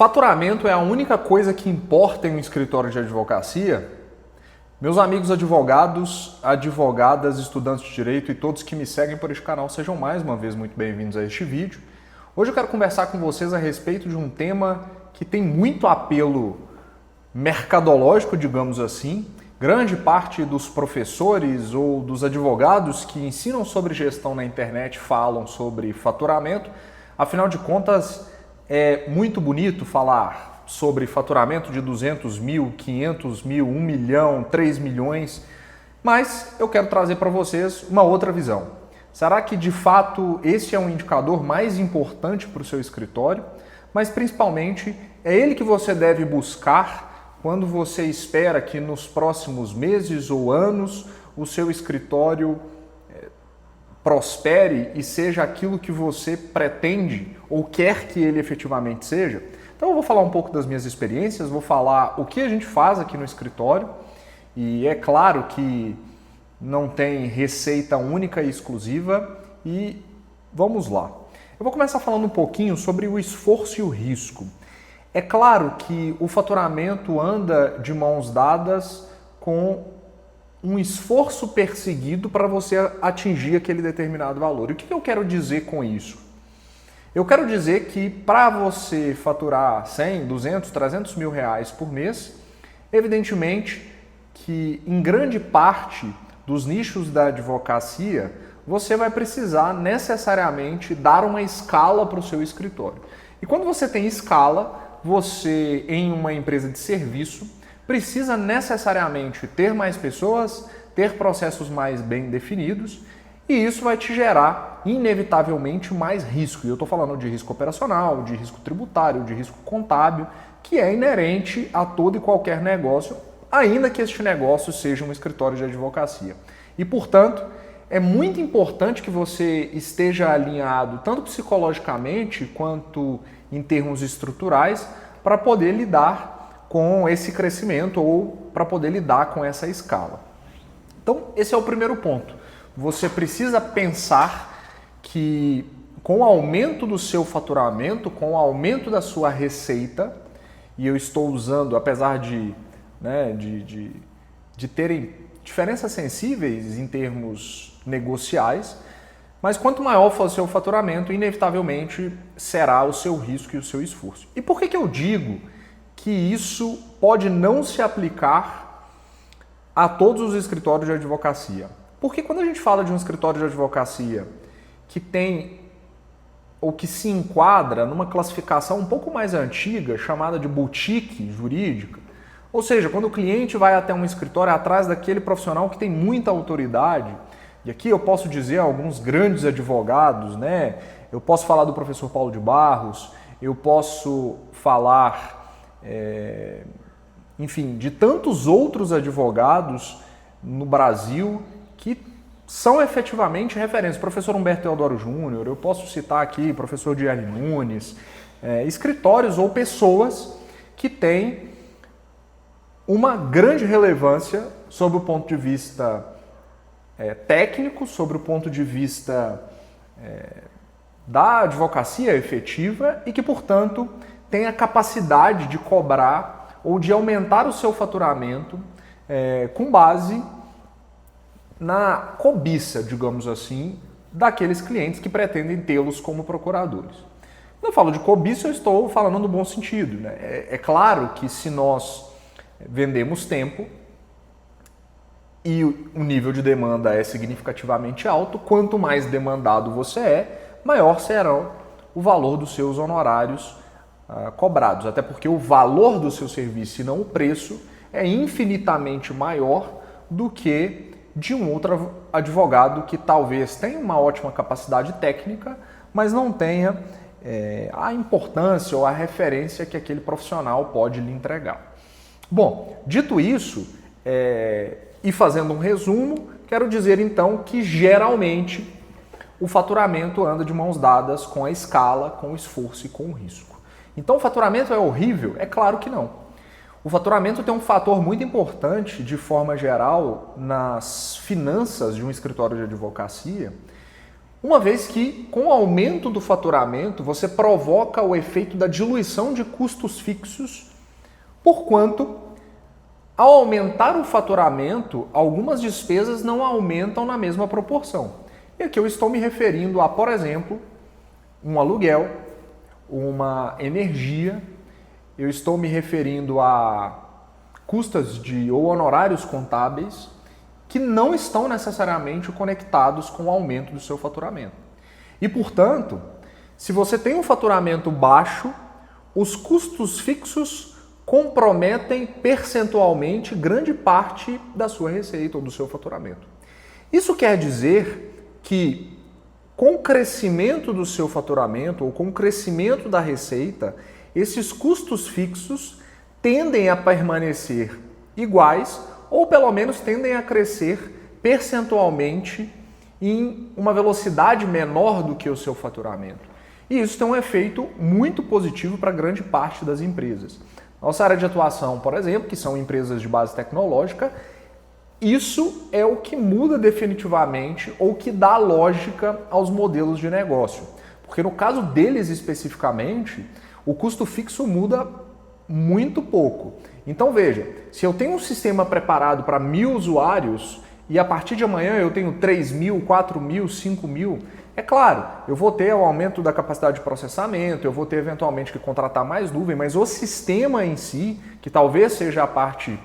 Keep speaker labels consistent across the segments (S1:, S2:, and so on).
S1: Faturamento é a única coisa que importa em um escritório de advocacia? Meus amigos advogados, advogadas, estudantes de direito e todos que me seguem por este canal, sejam mais uma vez muito bem-vindos a este vídeo. Hoje eu quero conversar com vocês a respeito de um tema que tem muito apelo mercadológico, digamos assim. Grande parte dos professores ou dos advogados que ensinam sobre gestão na internet falam sobre faturamento. Afinal de contas, é muito bonito falar sobre faturamento de 200 mil, 500 mil, 1 milhão, 3 milhões, mas eu quero trazer para vocês uma outra visão. Será que de fato esse é um indicador mais importante para o seu escritório? Mas principalmente é ele que você deve buscar quando você espera que nos próximos meses ou anos o seu escritório prospere e seja aquilo que você pretende ou quer que ele efetivamente seja? Então eu vou falar um pouco das minhas experiências, vou falar o que a gente faz aqui no escritório e é claro que não tem receita única e exclusiva e vamos lá. Eu vou começar falando um pouquinho sobre o esforço e o risco. É claro que o faturamento anda de mãos dadas com um esforço perseguido para você atingir aquele determinado valor. E o que eu quero dizer com isso? Eu quero dizer que para você faturar 100, 200, 300 mil reais por mês, evidentemente que em grande parte dos nichos da advocacia, você vai precisar necessariamente dar uma escala para o seu escritório. E quando você tem escala, você em uma empresa de serviço, precisa necessariamente ter mais pessoas, ter processos mais bem definidos e isso vai te gerar, inevitavelmente, mais risco. E eu estou falando de risco operacional, de risco tributário, de risco contábil, que é inerente a todo e qualquer negócio, ainda que este negócio seja um escritório de advocacia. E, portanto, é muito importante que você esteja alinhado, tanto psicologicamente quanto em termos estruturais, para poder lidar com esse crescimento ou para poder lidar com essa escala. Então, esse é o primeiro ponto. Você precisa pensar que com o aumento do seu faturamento, com o aumento da sua receita, e eu estou usando, apesar de terem diferenças sensíveis em termos negociais, mas quanto maior for o seu faturamento, inevitavelmente será o seu risco e o seu esforço. E por que eu digo que isso pode não se aplicar a todos os escritórios de advocacia? Porque quando a gente fala de um escritório de advocacia que tem ou que se enquadra numa classificação um pouco mais antiga, chamada de boutique jurídica, ou seja, quando o cliente vai até um escritório atrás daquele profissional que tem muita autoridade, e aqui eu posso dizer alguns grandes advogados, né? Eu posso falar do professor Paulo de Barros, eu posso falar enfim, de tantos outros advogados no Brasil que são efetivamente referências. Professor Humberto Teodoro Júnior, eu posso citar aqui professor Diane Nunes, escritórios ou pessoas que têm uma grande relevância sob o ponto de vista técnico, sobre o ponto de vista da advocacia efetiva e que, portanto, tem a capacidade de cobrar ou de aumentar o seu faturamento com base na cobiça, digamos assim, daqueles clientes que pretendem tê-los como procuradores. Quando eu falo de cobiça, eu estou falando no bom sentido, né? É claro que se nós vendemos tempo e o nível de demanda é significativamente alto, quanto mais demandado você é, maior será o valor dos seus honorários cobrados, até porque o valor do seu serviço e não o preço é infinitamente maior do que de um outro advogado que talvez tenha uma ótima capacidade técnica, mas não tenha a importância ou a referência que aquele profissional pode lhe entregar. Bom, dito isso, e fazendo um resumo, quero dizer então que geralmente o faturamento anda de mãos dadas com a escala, com o esforço e com o risco. Então o faturamento é horrível? É claro que não. O faturamento tem um fator muito importante, de forma geral, nas finanças de um escritório de advocacia, Uma vez que, com o aumento do faturamento, você provoca o efeito da diluição de custos fixos, porquanto, ao aumentar o faturamento, algumas despesas não aumentam na mesma proporção. E aqui eu estou me referindo a, por exemplo, um aluguel, uma energia, eu estou me referindo a custas ou honorários contábeis que não estão necessariamente conectados com o aumento do seu faturamento. E, portanto, se você tem um faturamento baixo, os custos fixos comprometem percentualmente grande parte da sua receita ou do seu faturamento. Isso quer dizer que, com o crescimento do seu faturamento ou com o crescimento da receita, esses custos fixos tendem a permanecer iguais ou pelo menos tendem a crescer percentualmente em uma velocidade menor do que o seu faturamento. E isso tem um efeito muito positivo para grande parte das empresas. Nossa área de atuação, por exemplo, que são empresas de base tecnológica, isso é o que muda definitivamente ou que dá lógica aos modelos de negócio. Porque no caso deles especificamente, o custo fixo muda muito pouco. Então veja, se eu tenho um sistema preparado para 1.000 usuários e a partir de amanhã eu tenho 3.000, 4.000, 5.000, é claro, eu vou ter o aumento da capacidade de processamento, eu vou ter eventualmente que contratar mais nuvem, mas o sistema em si, que talvez seja a parte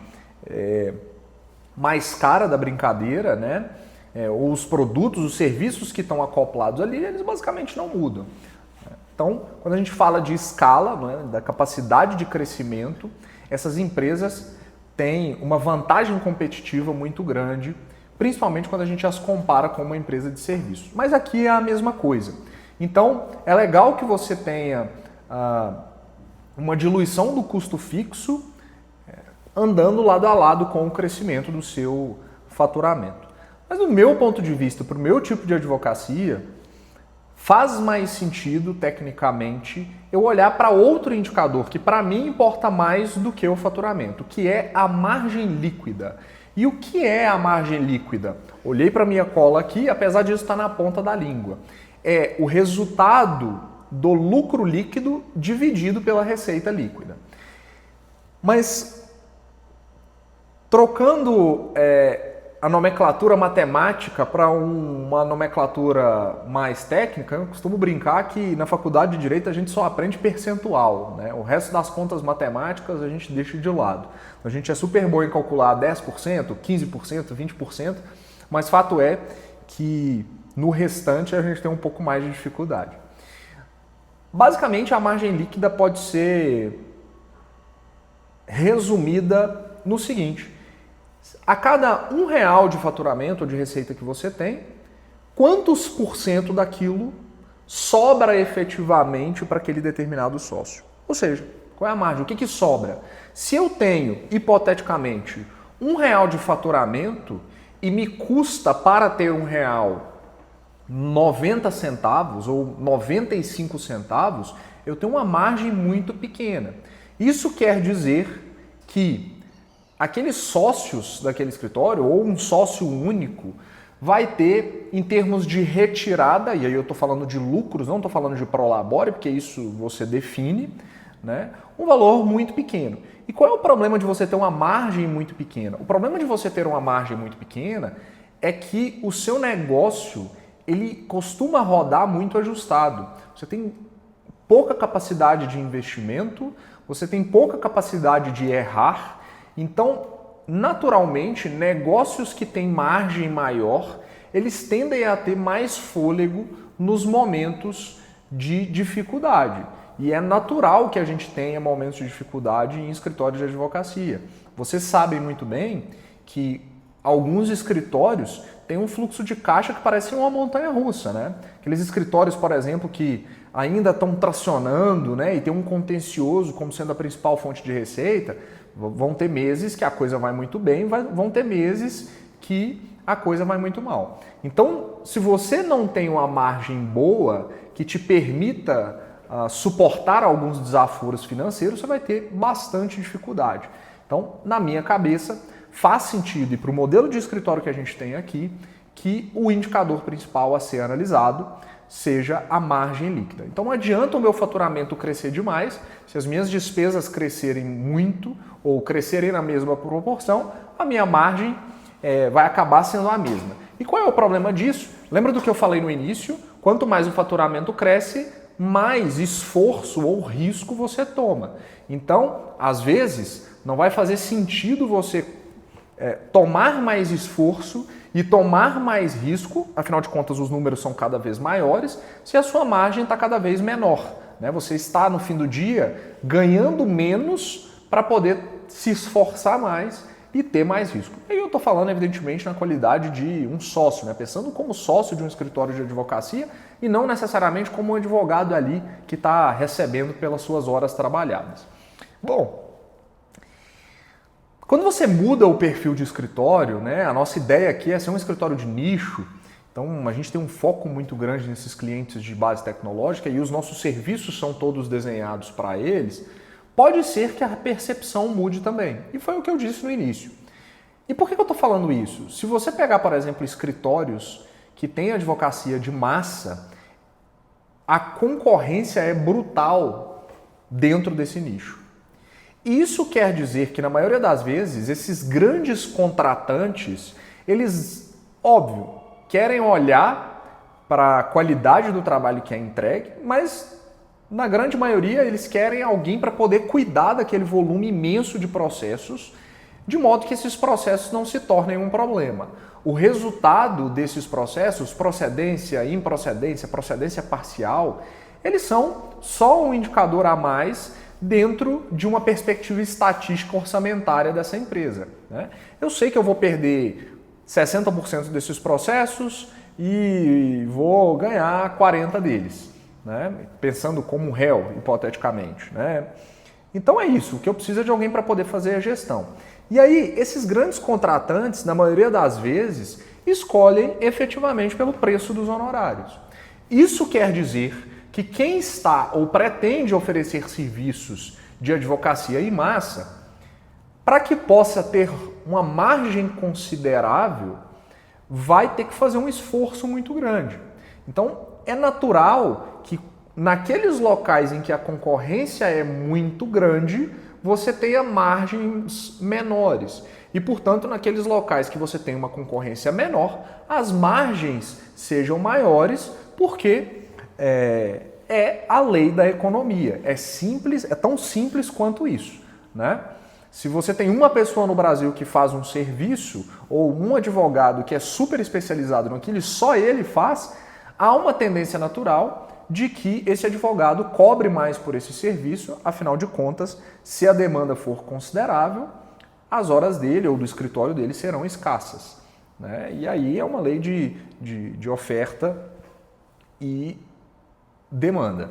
S1: mais cara da brincadeira, né? Ou os produtos, os serviços que estão acoplados ali, eles basicamente não mudam. Então, quando a gente fala de escala, né, da capacidade de crescimento, essas empresas têm uma vantagem competitiva muito grande, principalmente quando a gente as compara com uma empresa de serviços. Mas aqui é a mesma coisa. Então, é legal que você tenha uma diluição do custo fixo andando lado a lado com o crescimento do seu faturamento. Mas do meu ponto de vista, para o meu tipo de advocacia, faz mais sentido, tecnicamente, eu olhar para outro indicador que para mim importa mais do que o faturamento, que é a margem líquida. E o que é a margem líquida? Olhei para a minha cola aqui, apesar disso estar na ponta da língua. É o resultado do lucro líquido dividido pela receita líquida. Mas, trocando a nomenclatura matemática para uma nomenclatura mais técnica, eu costumo brincar que na faculdade de Direito a gente só aprende percentual, né? O resto das contas matemáticas a gente deixa de lado. A gente é super bom em calcular 10%, 15%, 20%, mas fato é que no restante a gente tem um pouco mais de dificuldade. Basicamente, a margem líquida pode ser resumida no seguinte: a cada R$1 de faturamento ou de receita que você tem, quantos por cento daquilo sobra efetivamente para aquele determinado sócio? Ou seja, qual é a margem? O que sobra? Se eu tenho, hipoteticamente, R$1 de faturamento e me custa para ter R$1 90 centavos ou 95 centavos, eu tenho uma margem muito pequena. Isso quer dizer que aqueles sócios daquele escritório, ou um sócio único, vai ter, em termos de retirada, e aí eu estou falando de lucros, não estou falando de prolabore, porque isso você define, né, um valor muito pequeno. E qual é o problema de você ter uma margem muito pequena? O problema de você ter uma margem muito pequena é que o seu negócio ele costuma rodar muito ajustado. Você tem pouca capacidade de investimento, você tem pouca capacidade de errar. Então, naturalmente, negócios que têm margem maior, eles tendem a ter mais fôlego nos momentos de dificuldade. E é natural que a gente tenha momentos de dificuldade em escritórios de advocacia. Vocês sabem muito bem que alguns escritórios têm um fluxo de caixa que parece uma montanha-russa, né? Aqueles escritórios, por exemplo, que ainda estão tracionando, né, e tem um contencioso como sendo a principal fonte de receita, vão ter meses que a coisa vai muito bem, vão ter meses que a coisa vai muito mal. Então, se você não tem uma margem boa que te permita suportar alguns desafios financeiros, você vai ter bastante dificuldade. Então, na minha cabeça, faz sentido, e para o modelo de escritório que a gente tem aqui, que o indicador principal a ser analisado seja a margem líquida. Então não adianta o meu faturamento crescer demais, se as minhas despesas crescerem muito ou crescerem na mesma proporção, a minha margem vai acabar sendo a mesma. E qual é o problema disso? Lembra do que eu falei no início? Quanto mais o faturamento cresce, mais esforço ou risco você toma. Então, às vezes, não vai fazer sentido você tomar mais esforço e tomar mais risco, afinal de contas os números são cada vez maiores, se a sua margem está cada vez menor. Né? Você está, no fim do dia, ganhando menos para poder se esforçar mais e ter mais risco. E eu estou falando, evidentemente, na qualidade de um sócio, né? Pensando como sócio de um escritório de advocacia e não necessariamente como um advogado ali que está recebendo pelas suas horas trabalhadas. Bom, quando você muda o perfil de escritório, né, a nossa ideia aqui é ser um escritório de nicho, então a gente tem um foco muito grande nesses clientes de base tecnológica e os nossos serviços são todos desenhados para eles, pode ser que a percepção mude também. E foi o que eu disse no início. E por que eu estou falando isso? Se você pegar, por exemplo, escritórios que têm advocacia de massa, a concorrência é brutal dentro desse nicho. Isso quer dizer que, na maioria das vezes, esses grandes contratantes, eles, óbvio, querem olhar para a qualidade do trabalho que é entregue, mas, na grande maioria, eles querem alguém para poder cuidar daquele volume imenso de processos, de modo que esses processos não se tornem um problema. O resultado desses processos, procedência, improcedência, procedência parcial, eles são só um indicador a mais dentro de uma perspectiva estatística orçamentária dessa empresa. Né? Eu sei que eu vou perder 60% desses processos e vou ganhar 40% deles, né? Pensando como um réu, hipoteticamente. Né? Então é isso, o que eu preciso é de alguém para poder fazer a gestão. E aí, esses grandes contratantes, na maioria das vezes, escolhem efetivamente pelo preço dos honorários. Isso quer dizer que quem está ou pretende oferecer serviços de advocacia em massa, para que possa ter uma margem considerável, vai ter que fazer um esforço muito grande. Então, é natural que naqueles locais em que a concorrência é muito grande, você tenha margens menores. E, portanto, naqueles locais que você tem uma concorrência menor, as margens sejam maiores, porque é a lei da economia. É simples, é tão simples quanto isso, né? Se você tem uma pessoa no Brasil que faz um serviço ou um advogado que é super especializado naquilo e só ele faz, há uma tendência natural de que esse advogado cobre mais por esse serviço, afinal de contas, se a demanda for considerável, as horas dele ou do escritório dele serão escassas, né? E aí é uma lei de oferta e demanda,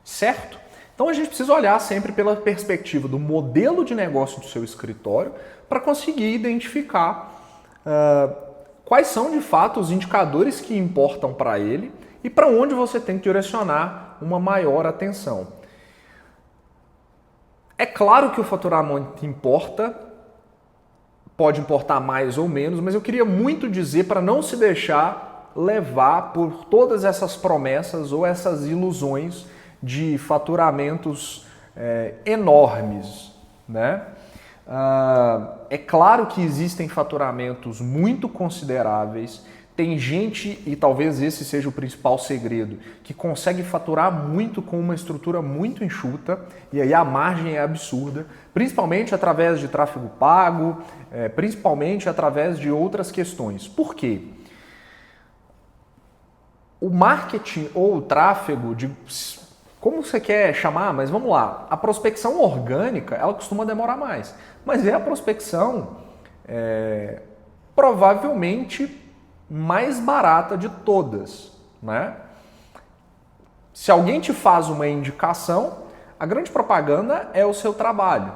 S1: certo? Então a gente precisa olhar sempre pela perspectiva do modelo de negócio do seu escritório para conseguir identificar quais são de fato os indicadores que importam para ele e para onde você tem que direcionar uma maior atenção. É claro que o faturamento importa, pode importar mais ou menos, mas eu queria muito dizer para não se deixar levar por todas essas promessas ou essas ilusões de faturamentos enormes, né? É claro que existem faturamentos muito consideráveis, tem gente, e talvez esse seja o principal segredo, que consegue faturar muito com uma estrutura muito enxuta, e aí a margem é absurda, principalmente através de tráfego pago, principalmente através de outras questões. Por quê? O marketing ou o tráfego, como você quer chamar, mas vamos lá, a prospecção orgânica, ela costuma demorar mais, mas é a prospecção provavelmente mais barata de todas, né? Se alguém te faz uma indicação, a grande propaganda é o seu trabalho.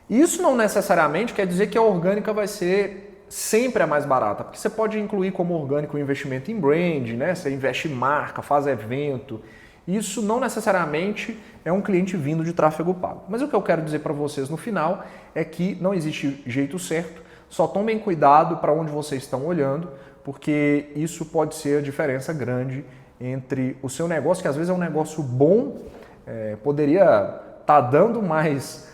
S1: Isso não necessariamente quer dizer que a orgânica vai ser sempre a mais barata, porque você pode incluir como orgânico o investimento em brand, né? Você investe em marca, faz evento. Isso não necessariamente é um cliente vindo de tráfego pago. Mas o que eu quero dizer para vocês no final é que não existe jeito certo, só tomem cuidado para onde vocês estão olhando, porque isso pode ser a diferença grande entre o seu negócio, que às vezes é um negócio bom, poderia estar dando mais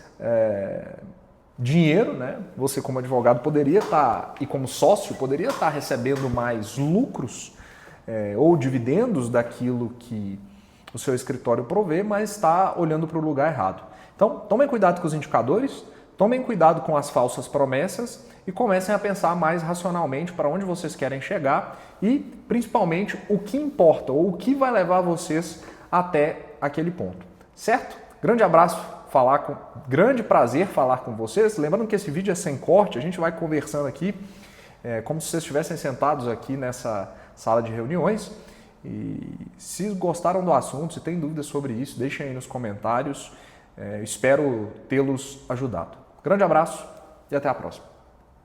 S1: dinheiro, né? Você como advogado poderia estar, e como sócio, poderia estar recebendo mais lucros ou dividendos daquilo que o seu escritório provê, mas está olhando para o lugar errado. Então, tomem cuidado com os indicadores, tomem cuidado com as falsas promessas e comecem a pensar mais racionalmente para onde vocês querem chegar e, principalmente, o que importa ou o que vai levar vocês até aquele ponto. Certo? Grande abraço, grande prazer falar com vocês. Lembrando que esse vídeo é sem corte, a gente vai conversando aqui como se vocês estivessem sentados aqui nessa sala de reuniões. E se gostaram do assunto, se tem dúvidas sobre isso, deixem aí nos comentários. Espero tê-los ajudado. Grande abraço e até a próxima.